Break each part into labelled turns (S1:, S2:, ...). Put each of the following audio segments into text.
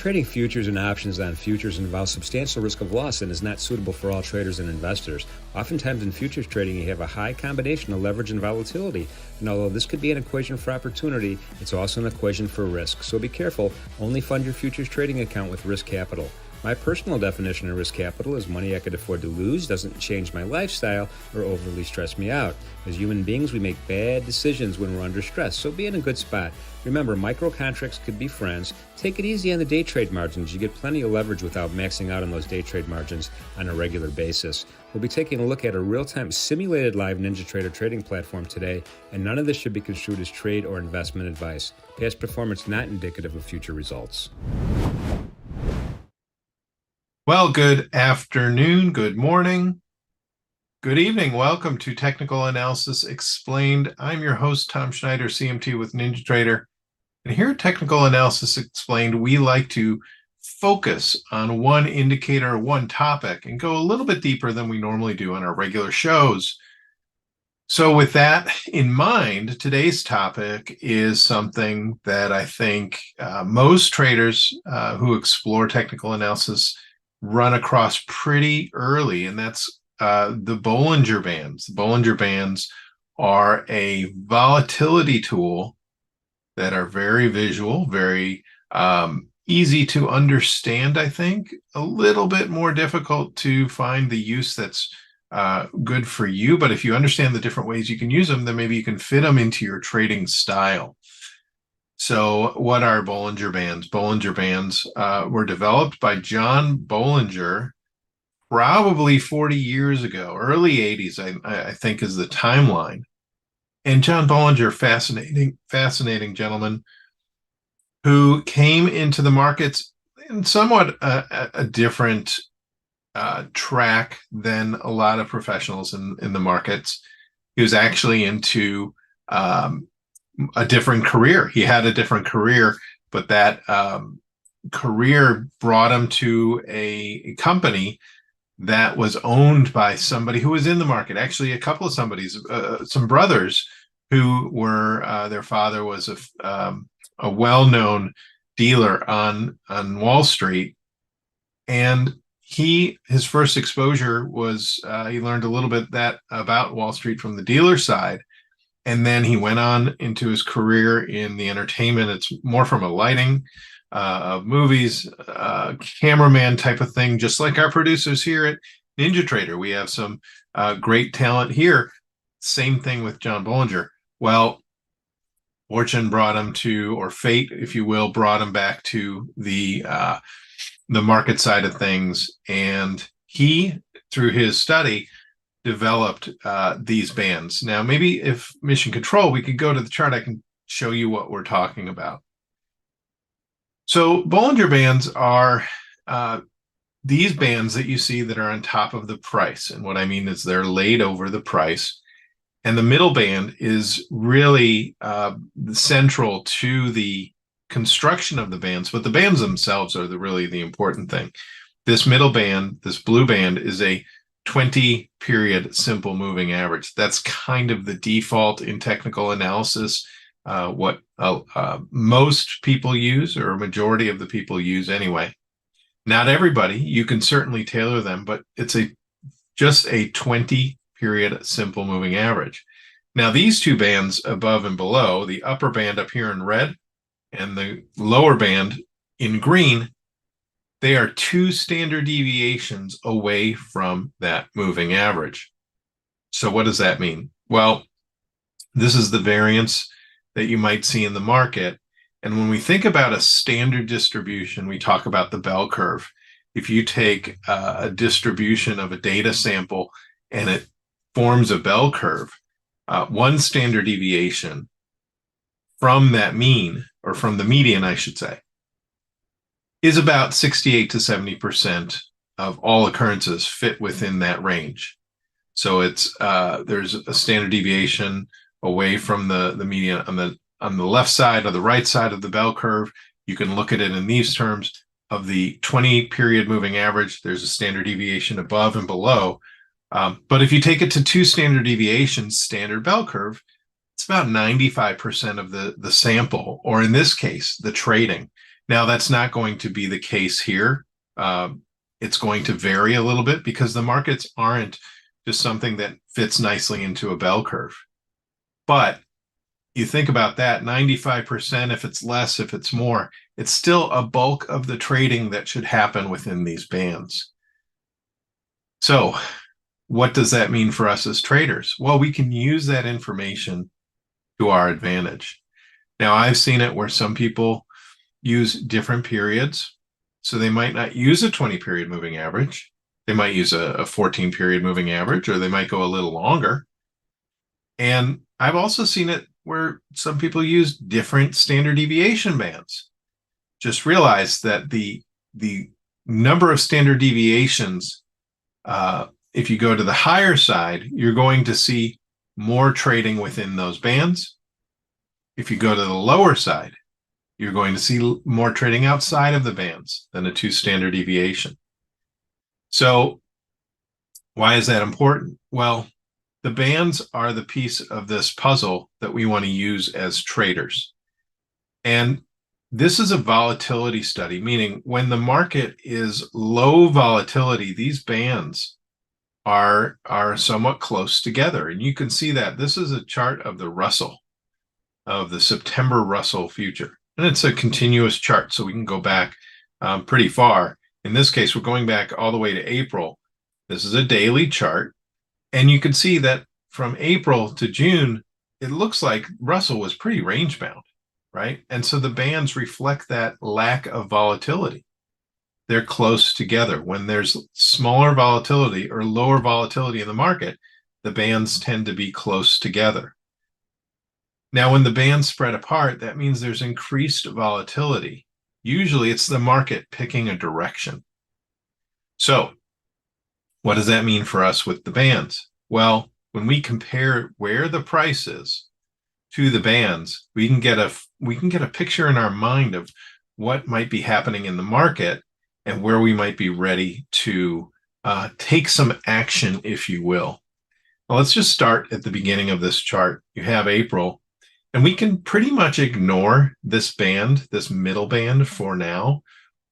S1: Trading futures and options on futures involves substantial risk of loss and is not suitable for all traders and investors. Oftentimes in futures trading, you have a high combination of leverage and volatility. And although this could be an equation for opportunity, it's also an equation for risk. So be careful. Only fund your futures trading account with risk capital. My personal definition of risk capital is money I could afford to lose, doesn't change my lifestyle, or overly stress me out. As human beings, we make bad decisions when we're under stress, so be in a good spot. Remember, micro contracts could be friends. Take it easy on the day trade margins. You get plenty of leverage without maxing out on those day trade margins on a regular basis. We'll be taking a look at a real-time simulated live NinjaTrader trading platform today, and none of this should be construed as trade or investment advice. Past performance not indicative of future results.
S2: Well, good afternoon, good morning, good evening. Welcome to Technical Analysis Explained. I'm your host, Tom Schneider, CMT with NinjaTrader. And here at Technical Analysis Explained, we like to focus on one indicator, one topic, and go a little bit deeper than we normally do on our regular shows. So with that in mind, today's topic is something that I think most traders who explore technical analysis run across pretty early, and that's the Bollinger Bands. The Bollinger Bands are a volatility tool that are very visual, very easy to understand, I think. A little bit more difficult to find the use that's good for you, but if you understand the different ways you can use them, then maybe you can fit them into your trading style. So what are Bollinger Bands? Bollinger Bands were developed by John Bollinger probably 40 years ago, early 80s, I think is the timeline. And John Bollinger, fascinating gentleman who came into the markets in somewhat a different track than a lot of professionals in the markets. He was actually into a different career. He had a different career, but that career brought him to a company that was owned by somebody who was in the market. Actually, a couple of some brothers who were, their father was a well-known dealer on Wall Street. And his first exposure was, he learned a little bit about Wall Street from the dealer side. And then he went on into his career in the entertainment. It's more from a lighting of movies, cameraman type of thing, just like our producers here at NinjaTrader. We have some great talent here. Same thing with John Bollinger. Well, fortune brought him to, or fate, if you will, brought him back to the market side of things. And he, through his study, developed these bands. Now, maybe if Mission Control, we could go to the chart, I can show you what we're talking about. So Bollinger Bands are these bands that you see that are on top of the price. And what I mean is they're laid over the price. And the middle band is really central to the construction of the bands, but the bands themselves are really the important thing. This middle band, this blue band, is a 20-period simple moving average. That's kind of the default in technical analysis, what most people use, or a majority of the people use anyway. Not everybody, you can certainly tailor them, but it's just a 20-period simple moving average. Now, these two bands above and below, the upper band up here in red and the lower band in green, they are 2 standard deviations away from that moving average. So what does that mean? Well, this is the variance that you might see in the market. And when we think about a standard distribution, we talk about the bell curve. If you take a distribution of a data sample and it forms a bell curve, one standard deviation from that mean, or from the median, I should say, is about 68 to 70% of all occurrences fit within that range. So it's there's a standard deviation away from the median on the left side or the right side of the bell curve. You can look at it in these terms. Of the 20-period moving average, there's a standard deviation above and below. But if you take it to 2 standard deviations, standard bell curve, it's about 95% of the sample, or in this case, the trading. Now, that's not going to be the case here. It's going to vary a little bit because the markets aren't just something that fits nicely into a bell curve. But you think about that, 95%, if it's less, if it's more, it's still a bulk of the trading that should happen within these bands. So what does that mean for us as traders? Well, we can use that information to our advantage. Now, I've seen it where some people use different periods. So they might not use a 20-period moving average. They might use a 14-period moving average, or they might go a little longer. And I've also seen it where some people use different standard deviation bands. Just realize that the number of standard deviations, if you go to the higher side, you're going to see more trading within those bands. If you go to the lower side, you're going to see more trading outside of the bands than a 2 standard deviation. So why is that important? Well, the bands are the piece of this puzzle that we want to use as traders. And this is a volatility study, meaning when the market is low volatility, these bands are somewhat close together. And you can see that this is a chart of the Russell, of the September Russell future. And it's a continuous chart, so we can go back pretty far. In this case, we're going back all the way to April. This is a daily chart. And you can see that from April to June, it looks like Russell was pretty range bound, right? And so the bands reflect that lack of volatility. They're close together. When there's smaller volatility or lower volatility in the market, the bands tend to be close together. Now, when the bands spread apart, that means there's increased volatility. Usually it's the market picking a direction. So what does that mean for us with the bands? Well, when we compare where the price is to the bands, we can get a picture in our mind of what might be happening in the market and where we might be ready to take some action, if you will. Well, let's just start at the beginning of this chart. You have April, and we can pretty much ignore this band, this middle band for now.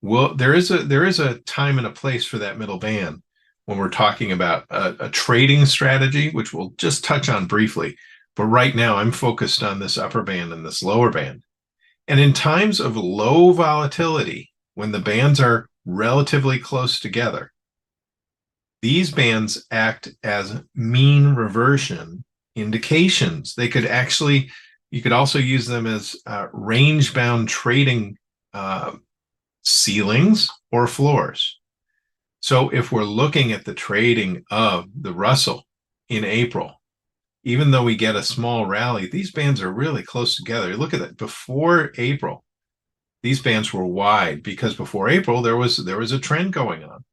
S2: Well, there is a time and a place for that middle band when we're talking about a trading strategy, which we'll just touch on briefly. But right now, I'm focused on this upper band and this lower band. And in times of low volatility, when the bands are relatively close together, these bands act as mean reversion indications. They could actually, you could also use them as range-bound trading ceilings or floors. So if we're looking at the trading of the Russell in April, even though we get a small rally, these bands are really close together. Look at that. Before April, these bands were wide because before April, there was a trend going on.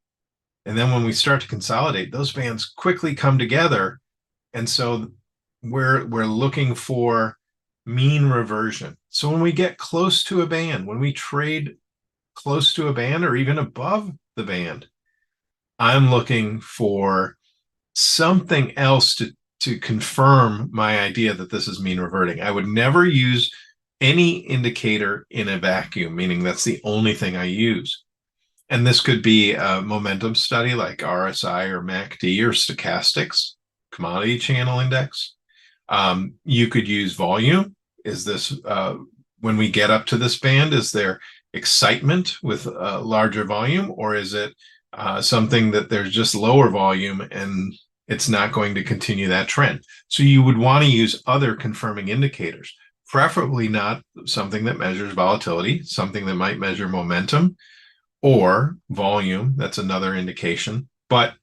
S2: And then when we start to consolidate, those bands quickly come together. And so we're looking for mean reversion. So when we get close to a band, when we trade close to a band or even above the band, I'm looking for something else to confirm my idea that this is mean reverting. I would never use any indicator in a vacuum, meaning that's the only thing I use. And this could be a momentum study like RSI or MACD or stochastics, commodity channel index. You could use volume. Is this, when we get up to this band, is there excitement with a larger volume, or is it something that there's just lower volume and it's not going to continue that trend? So you would want to use other confirming indicators, preferably not something that measures volatility, something that might measure momentum or volume. That's another indication. But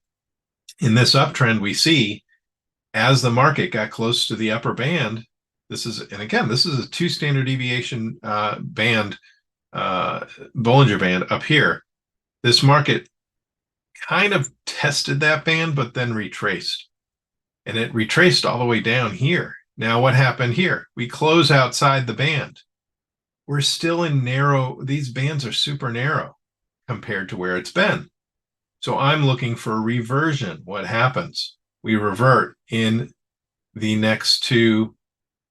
S2: in this uptrend, we see as the market got close to the upper band, this is a 2 standard deviation band, Bollinger band up here. This market kind of tested that band, but then retraced. And it retraced all the way down here. Now, what happened here? We close outside the band. We're still in narrow. These bands are super narrow compared to where it's been. So I'm looking for reversion. What happens? We revert in the next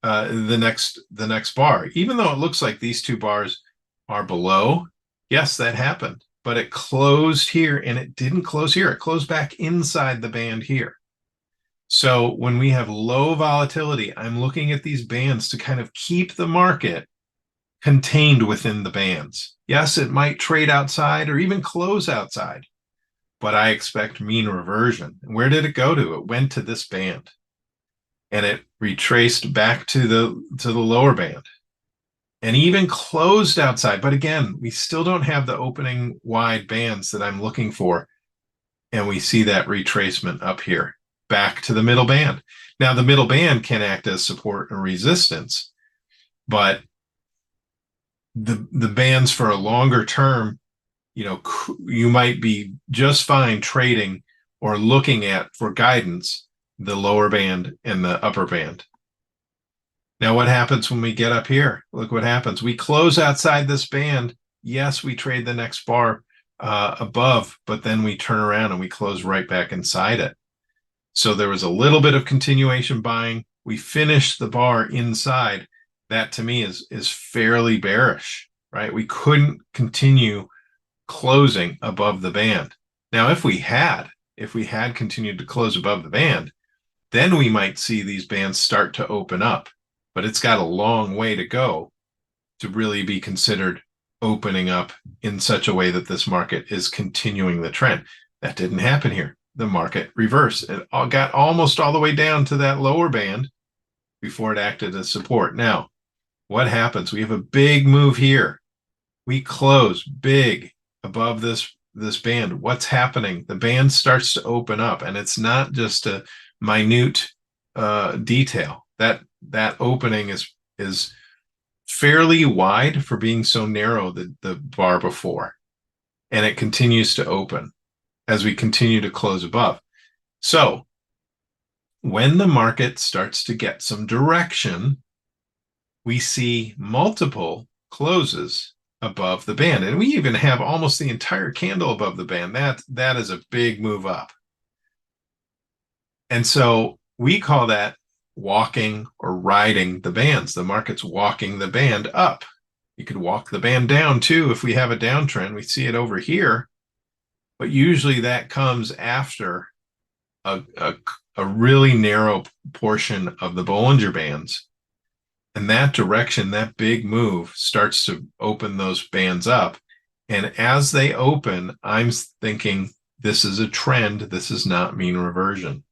S2: the next bar. Even though it looks like these two bars are below. Yes, that happened, but it closed here and it didn't close here. It closed back inside the band here. So when we have low volatility, I'm looking at these bands to kind of keep the market contained within the bands. Yes, it might trade outside or even close outside, but I expect mean reversion. Where did it go to? It went to this band and it retraced back to the lower band and even closed outside. But again, we still don't have the opening wide bands that I'm looking for. And we see that retracement up here back to the middle band. Now, the middle band can act as support and resistance, but the bands for a longer term, you might be just fine trading or looking at for guidance the lower band and the upper band. Now, what happens when we get up here? Look what happens. We close outside this band. Yes, we trade the next bar above, but then we turn around and we close right back inside it. So there was a little bit of continuation buying. We finished the bar inside. That to me is fairly bearish, right? We couldn't continue closing above the band. Now, if we had continued to close above the band, then we might see these bands start to open up. But it's got a long way to go to really be considered opening up in such a way that this market is continuing the trend. That didn't happen here. The market reversed. It got almost all the way down to that lower band before it acted as support. Now, what happens? We have a big move here. We close big above this band. What's happening? The band starts to open up, and it's not just a minute detail. That opening is fairly wide for being so narrow, the bar before, and it continues to open as we continue to close above. So when the market starts to get some direction, we see multiple closes above the band, and we even have almost the entire candle above the band. That is a big move up. And so we call that walking or riding the bands. The market's walking the band up. You could walk the band down too if we have a downtrend. We see it over here, but usually that comes after a really narrow portion of the Bollinger Bands. And that direction, that big move, starts to open those bands up. And as they open, I'm thinking this is a trend. This is not mean reversion.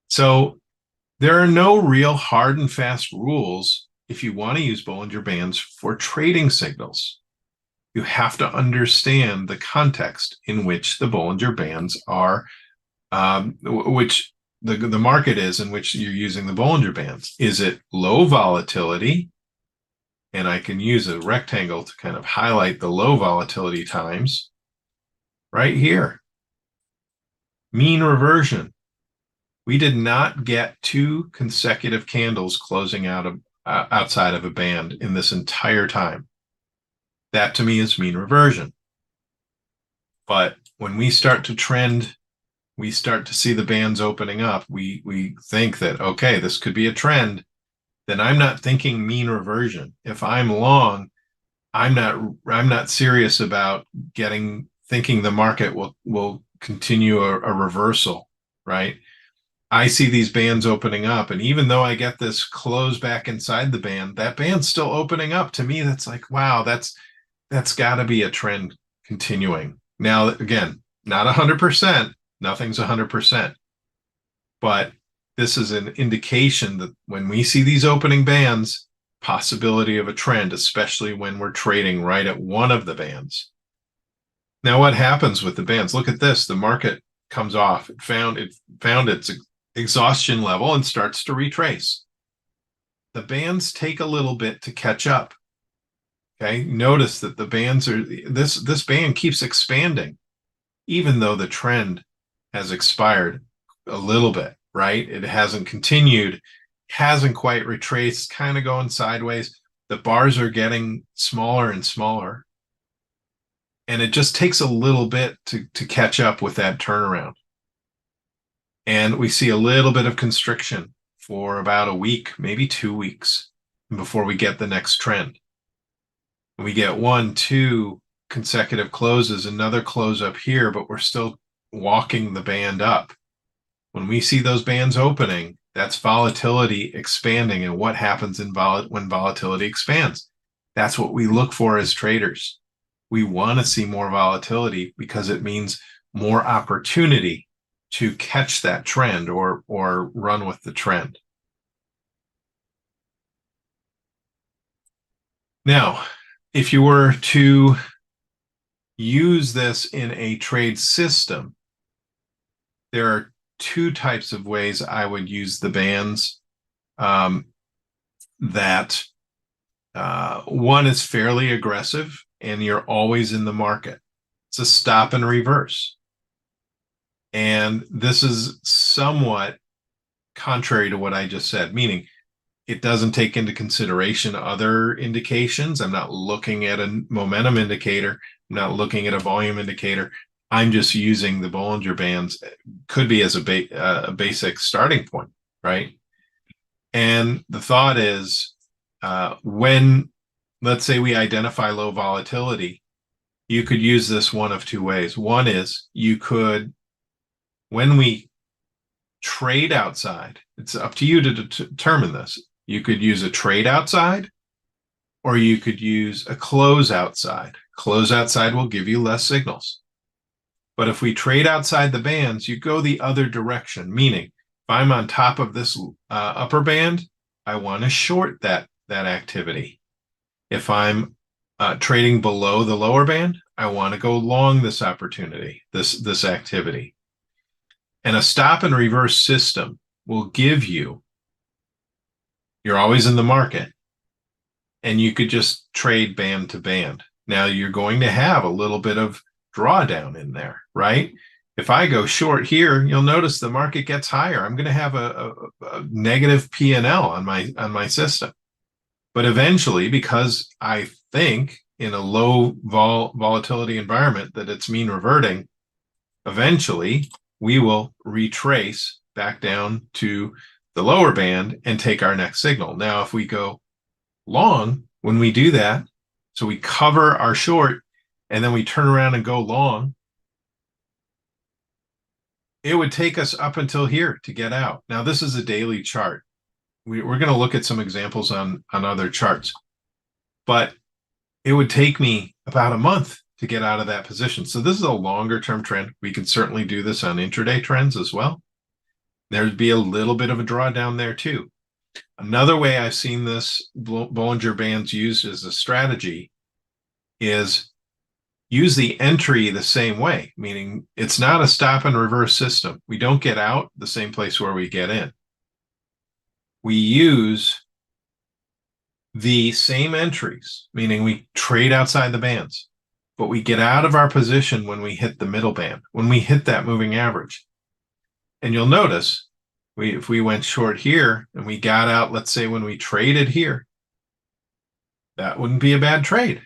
S2: So there are no real hard and fast rules if you want to use Bollinger Bands for trading signals. You have to understand the context in which the Bollinger Bands are, which the market is in which you're using the Bollinger Bands. Is it low volatility? And I can use a rectangle to kind of highlight the low volatility times right here. Mean reversion. We did not get 2 consecutive candles closing out outside of a band in this entire time. That to me is mean reversion. But when we start to trend, we start to see the bands opening up. We think that, okay, this could be a trend. Then I'm not thinking mean reversion. If I'm long, I'm not serious about thinking the market will continue a reversal, right? I see these bands opening up, and even though I get this close back inside the band, that band's still opening up. To me, that's like, wow, that's got to be a trend continuing. Now, again, not 100%. Nothing's 100%. But this is an indication that when we see these opening bands, possibility of a trend, especially when we're trading right at one of the bands. Now, what happens with the bands? Look at this. The market comes off. It found its exhaustion level and starts to retrace. The bands take a little bit to catch up. Okay, notice that the bands are this band keeps expanding, even though the trend has expired a little bit, right? It hasn't continued, hasn't quite retraced, kind of going sideways. The bars are getting smaller and smaller, and it just takes a little bit to catch up with that turnaround. And we see a little bit of constriction for about a week, maybe 2 weeks, before we get the next trend. We get 1, 2 consecutive closes, another close up here, but we're still walking the band up. When we see those bands opening, that's volatility expanding. And what happens when volatility expands? That's what we look for as traders. We want to see more volatility because it means more opportunity to catch that trend or run with the trend. Now, if you were to use this in a trade system, there are 2 types of ways I would use the bands. One is fairly aggressive and you're always in the market. It's a stop and reverse. And this is somewhat contrary to what I just said, meaning it doesn't take into consideration other indications. I'm not looking at a momentum indicator. I'm not looking at a volume indicator. I'm just using the Bollinger Bands, could be as a basic starting point, right? And the thought is, when, let's say we identify low volatility, you could use this one of 2 ways. One is you could, when we trade outside, it's up to you to determine this. You could use a trade outside, or you could use a close outside. Close outside will give you less signals. But if we trade outside the bands, you go the other direction, meaning if I'm on top of this upper band, I want to short that activity. If I'm trading below the lower band, I want to go long this opportunity, this activity. And a stop and reverse system will give you, you're always in the market, and you could just trade band to band. Now you're going to have a little bit of drawdown in there, right? If I go short here, you'll notice the market gets higher. I'm going to have a negative P&L on my system. But eventually, because I think in a low volatility environment that it's mean reverting, eventually we will retrace back down to the lower band and take our next signal. Now, if we go long, when we do that, so we cover our short and then we turn around and go long, it would take us up until here to get out. Now, this is a daily chart. We're going to look at some examples on other charts, but it would take me about a month to get out of that position. So this is a longer term trend. We can certainly do this on intraday trends as well. There'd be a little bit of a drawdown there too. Another way I've seen this Bollinger Bands used as a strategy is use the entry the same way, meaning it's not a stop and reverse system. We don't get out the same place where we get in. We use the same entries, meaning we trade outside the bands, but we get out of our position when we hit the middle band, when we hit that moving average. And you'll notice if we went short here and we got out, let's say when we traded here, that wouldn't be a bad trade,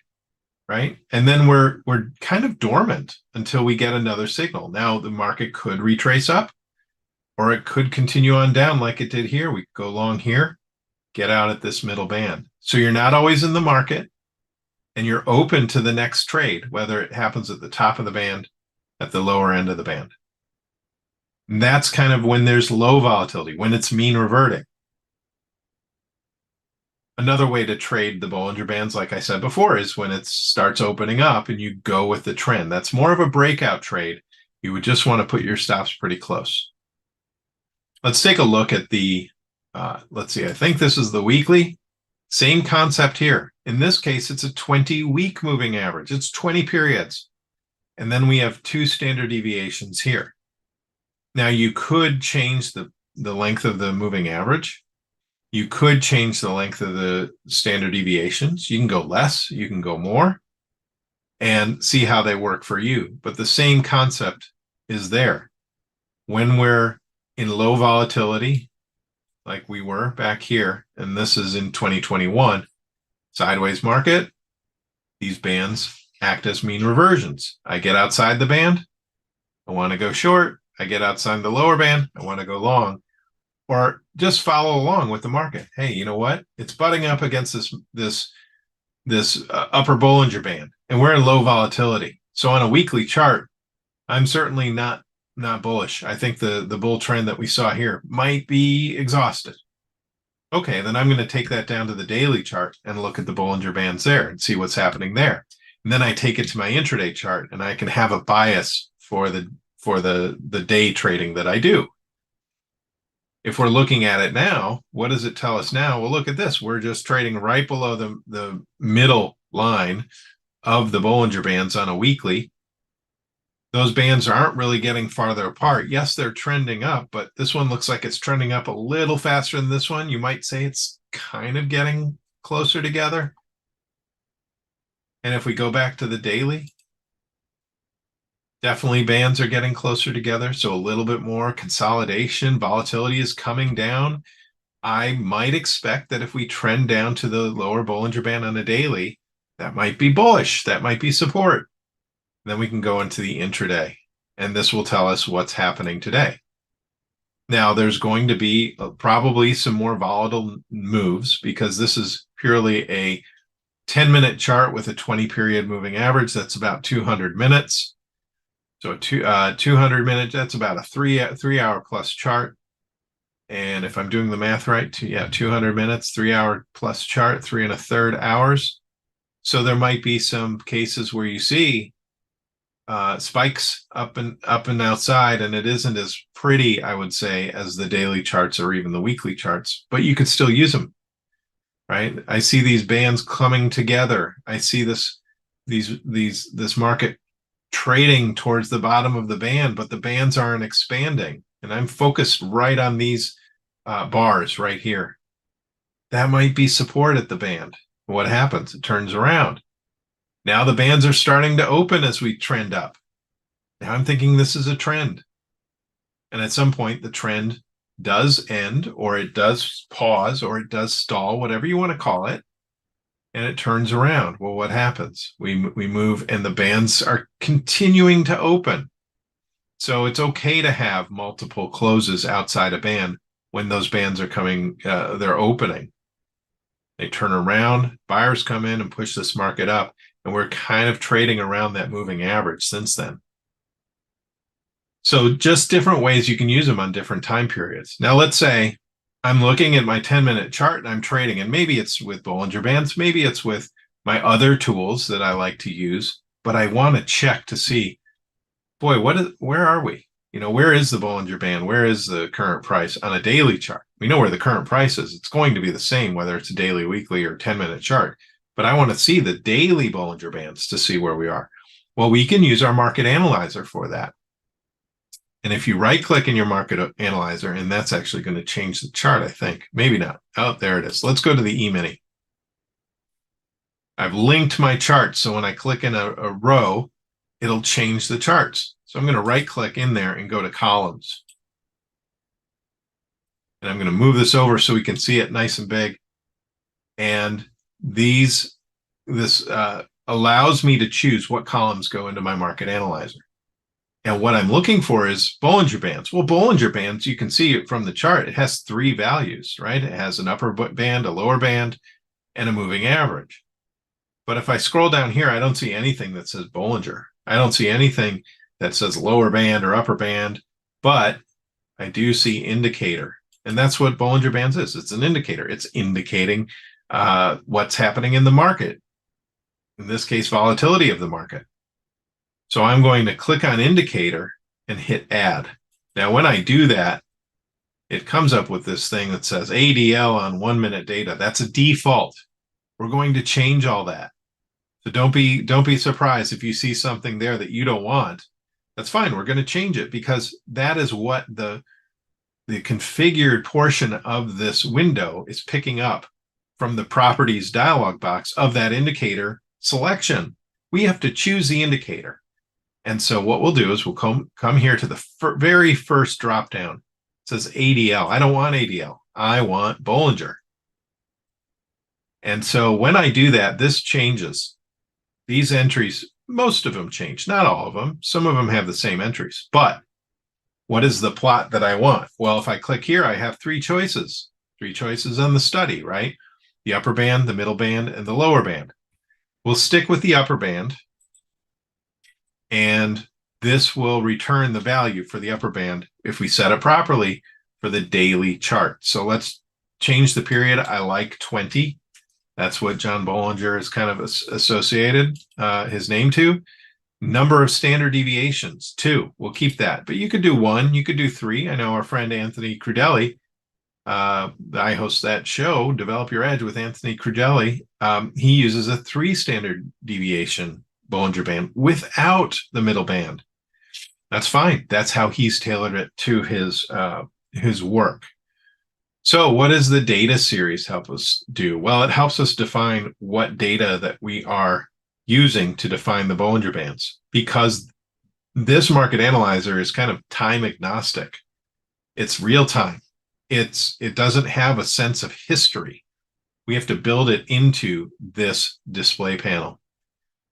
S2: right? And then we're kind of dormant until we get another signal. Now the market could retrace up, or it could continue on down like it did here. We go long here, get out at this middle band. So you're not always in the market, and you're open to the next trade, whether it happens at the top of the band, at the lower end of the band. And that's kind of when there's low volatility, when it's mean reverting. Another way to trade the Bollinger Bands, like I said before, is when it starts opening up and you go with the trend. That's more of a breakout trade. You would just want to put your stops pretty close. Let's take a look at the, let's see, I think this is the weekly. Same concept here. In this case, it's a 20-week moving average. It's 20 periods. And then we have 2 standard deviations here. Now, you could change the length of the moving average. You could change the length of the standard deviations. You can go less, you can go more, and see how they work for you. But the same concept is there. When we're in low volatility, like we were back here, and this is in 2021, sideways market, these bands act as mean reversions. I get outside the band, I want to go short. I get outside the lower band, I want to go long, or just follow along with the market. Hey, you know what? It's butting up against this upper Bollinger Band, and we're in low volatility. So on a weekly chart, I'm certainly not bullish. I think the bull trend that we saw here might be exhausted. Okay, then I'm going to take that down to the daily chart and look at the Bollinger Bands there and see what's happening there. And then I take it to my intraday chart, and I can have a bias for the day trading that I do. If we're looking at it now, what does it tell us now? Well, look at this. We're just trading right below the middle line of the Bollinger Bands on a weekly. Those bands aren't really getting farther apart. Yes, they're trending up, but this one looks like it's trending up a little faster than this one. You might say it's kind of getting closer together. And if we go back to the daily, definitely bands are getting closer together. So a little bit more consolidation, volatility is coming down. I might expect that if we trend down to the lower Bollinger Band on a daily, that might be bullish. That might be support. Then we can go into the intraday, and this will tell us what's happening today. Now, there's going to be probably some more volatile moves because this is purely a 10-minute chart with a 20-period moving average. That's about 200 minutes. So 200 minutes, that's about a three-hour plus chart. And if I'm doing the math right, 200 minutes, 3-hour plus chart, 3 1/3 hours. So there might be some cases where you see spikes up and outside, and it isn't as pretty, I would say, as the daily charts or even the weekly charts, but you could still use them, right? I see these bands coming together. I see this market trading towards the bottom of the band, but the bands aren't expanding, and I'm focused right on these bars right here. That might be support at the band. What happens? It turns around. Now the bands are starting to open as we trend up. Now I'm thinking this is a trend. And at some point, the trend does end, or it does pause, or it does stall, whatever you want to call it. And it turns around. Well, what happens? We move, and the bands are continuing to open. So it's okay to have multiple closes outside a band when those bands are coming, they're opening. They turn around, buyers come in and push this market up. And we're kind of trading around that moving average since then. So just different ways you can use them on different time periods. Now, let's say I'm looking at my 10-minute chart and I'm trading, and maybe it's with Bollinger Bands, maybe it's with my other tools that I like to use, but I want to check to see, boy, where are we? Where is the Bollinger Band? Where is the current price on a daily chart? We know where the current price is. It's going to be the same, whether it's a daily, weekly, or 10-minute chart. But I want to see the daily Bollinger Bands to see where we are. Well, we can use our market analyzer for that. And if you right-click in your market analyzer, and that's actually going to change the chart, I think. Maybe not. Oh, there it is. Let's go to the E-mini. I've linked my chart, so when I click in a row, it'll change the charts. So I'm going to right-click in there and go to columns. And I'm going to move this over so we can see it nice and big. And this allows me to choose what columns go into my market analyzer. And what I'm looking for is Bollinger Bands. Well, Bollinger Bands, you can see it from the chart. It has 3 values, right? It has an upper band, a lower band, and a moving average. But if I scroll down here, I don't see anything that says Bollinger. I don't see anything that says lower band or upper band, but I do see indicator. And that's what Bollinger Bands is. It's an indicator. It's indicating what's happening in the market. In this case, volatility of the market. So I'm going to click on indicator and hit add. Now, when I do that, it comes up with this thing that says ADL on 1-minute data. That's a default. We're going to change all that. So don't be surprised if you see something there that you don't want. That's fine. We're going to change it because that is what the configured portion of this window is picking up from the properties dialog box of that indicator selection. We have to choose the indicator. And so what we'll do is we'll come here to the very first drop down. It says ADL. I don't want ADL. I want Bollinger. And so when I do that, this changes. These entries, most of them change. Not all of them. Some of them have the same entries. But what is the plot that I want? Well, if I click here, I have 3 choices. 3 choices on the study, right? The upper band, the middle band, and the lower band. We'll stick with the upper band, and this will return the value for the upper band if we set it properly for the daily chart. So let's change the period. I like 20. That's what John Bollinger is kind of associated his name to. Number of standard deviations, 2. We'll keep that. But you could do 1. You could do 3. I know our friend Anthony Crudelli, I host that show, Develop Your Edge with Anthony Crudelli. He uses a 3 standard deviation Bollinger Band without the middle band. That's fine. That's how he's tailored it to his work. So what does the data series help us do? Well, it helps us define what data that we are using to define the Bollinger Bands, because this market analyzer is kind of time agnostic. It's real time. It doesn't have a sense of history. We have to build it into this display panel.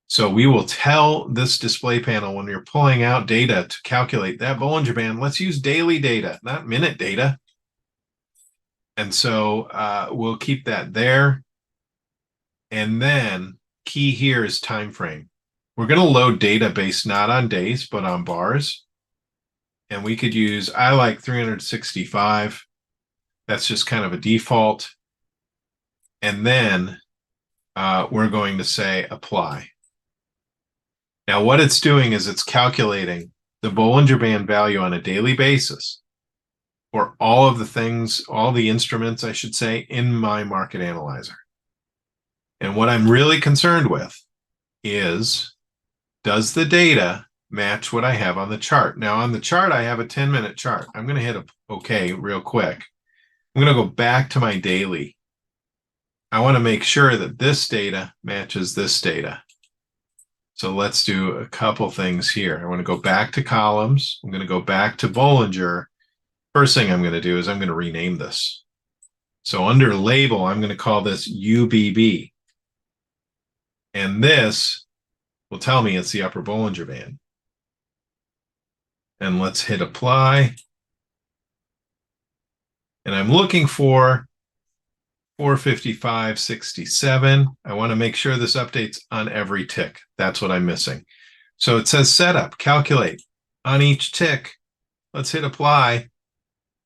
S2: So we will tell this display panel when you're pulling out data to calculate that Bollinger Band, let's use daily data, not minute data. And so we'll keep that there. And then key here is time frame. We're going to load data based not on days, but on bars. And we could use, I like 365. That's just kind of a default. And then we're going to say apply. Now what it's doing is it's calculating the Bollinger Band value on a daily basis for all of the things, all the instruments, I should say, in my market analyzer. And what I'm really concerned with is, does the data match what I have on the chart? Now on the chart, I have a 10-minute chart. I'm going to hit OK real quick. I'm going to go back to my daily. I want to make sure that this data matches this data. So let's do a couple things here. I want to go back to columns. I'm going to go back to Bollinger. First thing I'm going to do is I'm going to rename this. So under label, I'm going to call this UBB. And this will tell me it's the upper Bollinger Band. And let's hit apply. And I'm looking for 455.67. I want to make sure this updates on every tick. That's what I'm missing. So it says setup, calculate on each tick. Let's hit apply.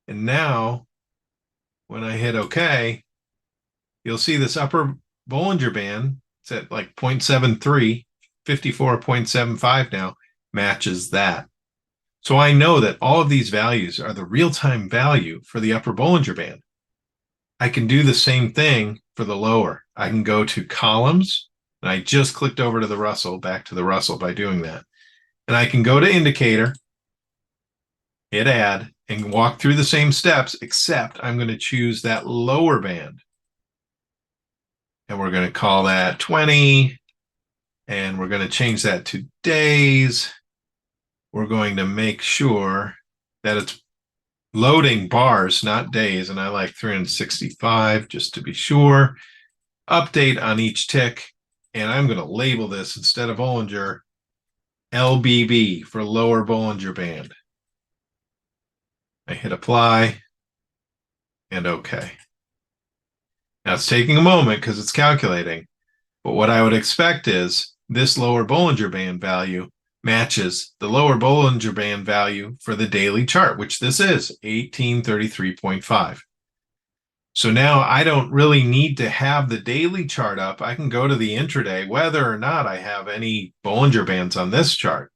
S2: And now when I hit OK, you'll see this upper Bollinger Band, it's at like 0.73, 54.75 now, matches that. So I know that all of these values are the real-time value for the upper Bollinger Band. I can do the same thing for the lower. I can go to columns, and I just clicked over to the Russell, back to the Russell by doing that. And I can go to indicator, hit add, and walk through the same steps, except I'm going to choose that lower band. And we're going to call that 20, and we're going to change that to days. We're going to make sure that it's loading bars, not days, and I like 365 just to be sure. Update on each tick, and I'm going to label this, instead of Bollinger, LBB for lower Bollinger Band. I hit apply and OK. Now it's taking a moment because it's calculating, but what I would expect is this lower Bollinger Band value matches the lower Bollinger Band value for the daily chart, which this is 1833.5. So now I don't really need to have the daily chart up. I can go to the intraday, whether or not I have any Bollinger Bands on this chart.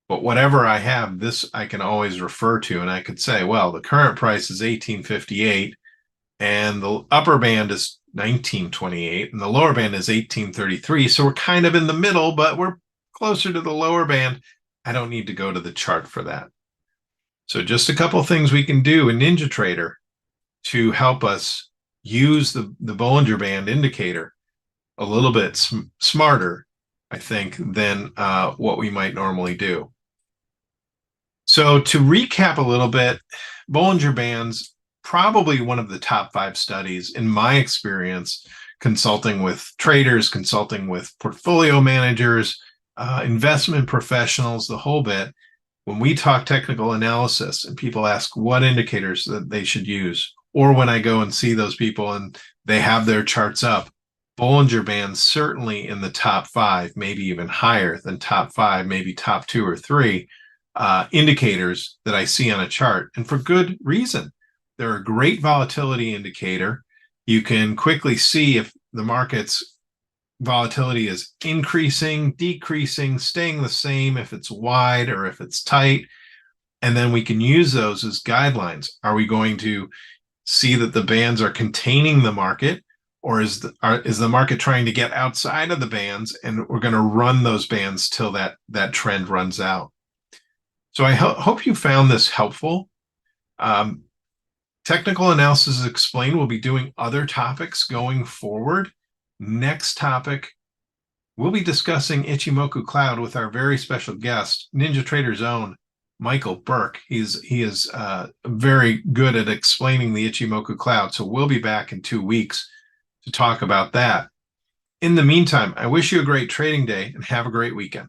S2: But whatever I have, this I can always refer to, and I could say, well, the current price is 1858, and the upper band is 1928, and the lower band is 1833. So we're kind of in the middle, but we're closer to the lower band. I don't need to go to the chart for that. So just a couple of things we can do in NinjaTrader to help us use the Bollinger Band indicator a little bit smarter, I think, than what we might normally do. So to recap a little bit, Bollinger Bands, probably one of the top 5 studies in my experience, consulting with traders, consulting with portfolio managers, investment professionals, the whole bit. When we talk technical analysis and people ask what indicators that they should use, or when I go and see those people and they have their charts up, Bollinger Bands certainly in the top 5, maybe even higher than top 5, maybe top 2 or 3 indicators that I see on a chart, and for good reason. They're a great volatility indicator. You can quickly see if the market's volatility is increasing, decreasing, staying the same, if it's wide or if it's tight. And then we can use those as guidelines. Are we going to see that the bands are containing the market, or is the market trying to get outside of the bands, and we're going to run those bands till that trend runs out? So I hope you found this helpful. Technical Analysis Explained will be doing other topics going forward. Next topic, we'll be discussing Ichimoku Cloud with our very special guest, NinjaTrader's own Michael Burke. He is very good at explaining the Ichimoku Cloud. So we'll be back in 2 weeks to talk about that. In the meantime, I wish you a great trading day and have a great weekend.